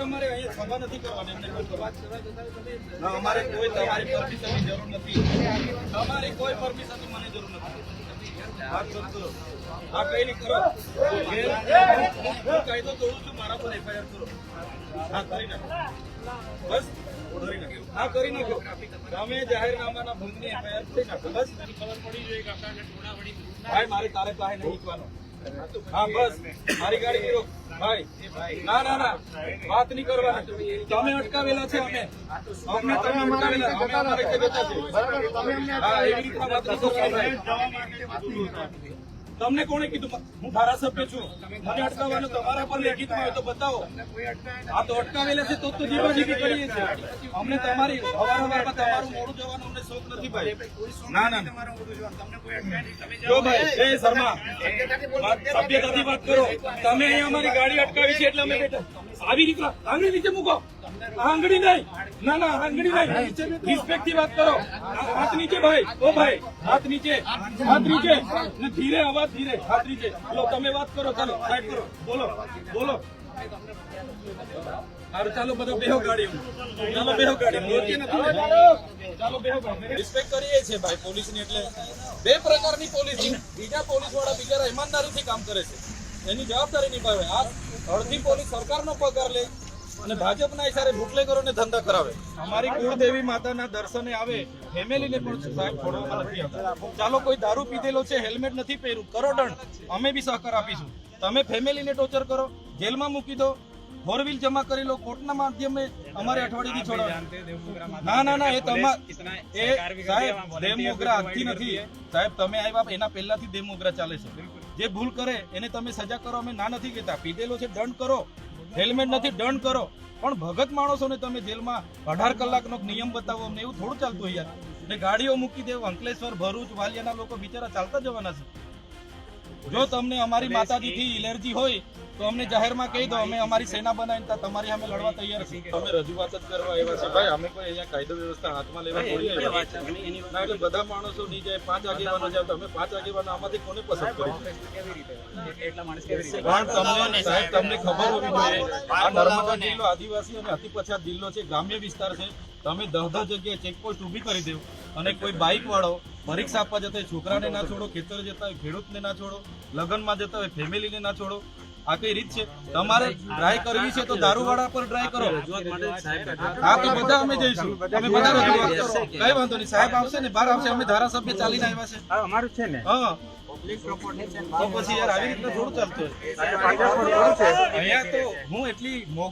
અમારે અહીંયા સભા નથી કરવાની, અમારે કોઈ તમારી પરમિશનની જરૂર નથી, તમારી કોઈ પરમિશનની મને જરૂર નથી. આ કઈ નહીં કરો, હું કાયદો તોડું છું, મારા પર એફઆઈઆર કરો. હા કરી નાખો, બસ હા કરી નાખો. તમે જાહેરનામાના ભંગની એફઆઈઆર કરી નાખો, બસ ખબર પડી જોઈએ. ભાઈ મારે તારે પાસે નહીં શીખવાનો. હા બસ મારી ગાડી ગીરો ભાઈ. ના ના ના વાત નહીં કરવાની. તમે અટકાવેલા છે, અમે તમે અટકાવેલા, અમે અમારી રીતે બેઠા છે. હા એવી રીતના વાત નહીં કરવાની. તમને કોણે કીધું? હું ધારાસભ્ય છું, મને અટકાવવાનું તમારા પર લેખિતમાં હોય તો બતાવો. આ તો અટકાવેલા છે તો જીવાજીબી કરીએ છીએ. અમને તમારી અવારનવારમાં તમારું મોડું જવાનું અમને શોખ નથી ભાઈ. ના ના જો ભાઈ એ શર્મા સભ્યતાથી વાત કરો. તમે અહીંયા અમારી ગાડી અટકાવી છે એટલે અમે બેઠા. આવી રીતે આંગળી નીચે મૂકો, આંગળી નહીં. ના ના આંગળી નહીં, રિસ્પેક્ટ થી વાત કરો. હાથ નીચે ભાઈ, ઓ ભાઈ હાથ નીચે, હાથ નીચે. ધીરે અવાજ ધીરે, હાથ નીચે. લો તમે વાત કરો, ચાલો સાઈડ કરો, બોલો બોલો. ચાલો બધો બેહો ગાડી, ચાલો બેહો ગાડી. ચાલો બેહો ગાડી. રિસ્પેક્ટ કરીએ છીએ ભાઈ પોલીસની. એટલે બે પ્રકારની પોલીસ, બીજા પોલીસ વાળા બિચારા ઈમાનદારીથી કામ કરે છે, એની જવાબદારી નિભાવે. આ અડધી પોલીસ સરકારનો પગાર લે અને ભાજપના ઇશારે બુટલેગરોને ધંધા કરાવે. અમારી કુળદેવી માતાના દર્શને આવે, ફેમિલીને પણ સાહેબ છોડવામાં નથી આવતા. ચાલો કોઈ દારૂ પીધેલો છે, હેલ્મેટ નથી પહેર્યું, કરો દંડ, અમે બી સહકાર આપીશું. તમે ફેમિલીને ટોર્ચર કરો, જેલમાં મૂકી દો, 4 વ્હીલ જમા કરી લો, કોર્ટના માધ્યમે અમારે અઠવાડિયેથી છોડવા. ના ના ના એ સાહેબ દેવમોગરા આજથી નથી સાહેબ. તમે આવ્યા એના પહેલાથી દેવમોગરા ચાલે છે. જે ભૂલ કરે એને તમે સજા કરો, અમે ના નથી કહેતા. પીધેલો છે દંડ કરો, હેલ્મેટ નથી દંડ કરો. પણ ભગત માણસોને તમે જેલમાં 18 કલાકનો નિયમ બતાવો, અમને એવું થોડું ચાલતું હોય યાર. ને ગાડીઓ મૂકી દેવું, અંકલેશ્વર ભરૂચ વાલિયાના લોકો બિચારા ચાલતા જવાના છે. જો તમને અમારી માતાજીથી એલર્જી હોય તો અમને જાહેરમાં કહી દો, અમે અમારી સેના બનાવીને તમારી સામે લડવા તૈયાર છીએ. તમે રજૂઆત જ કરવા આવ્યા છે ભાઈ, અમે કોઈ અહીંયા કાયદો વ્યવસ્થા હાથમાં લેવા થોડી આવ્યા. એટલે બધા માણસો નહીં જાય, 5 આગેવાનો જાય તો અમે 5 આગેવાનો આમાંથી કોને પસંદ કરીશું? પણ તમને સાહેબ તમને ખબર હોવી જોઈએ, આ નર્મદા જિલ્લો આદિવાસી અને અતિ પછાત જિલ્લો છે, ગ્રામ્ય વિસ્તાર છે. તમે 10 જગ્યાએ ચેકપોસ્ટ ઉભી કરી દેવો અને કોઈ બાઇક વાળો પરીક્ષા આપવા જતા હોય છોકરાને ના છોડો, ખેતર જતા હોય ખેડૂતને ના છોડો, લગ્નમાં જતા હોય ફેમિલીને ના છોડો. આ કઈ રીત છે? તમારે ટ્રાય કરવી છે તો દારૂવાળા પર ટ્રાય કરો. હા તો બધા અમે જઈશું, અમે બધા રજૂઆત કરો, કઈ વાંધો નહીં. સાહેબ આવશે ને બહાર આવશે, અમે ધારાસભ્ય ચાલીને આવ્યા છે, અમારું છે ને. હા તો પછી યાર આવી રીતના થોડું ચાલતું હોય અહીંયા. તો હું એટલી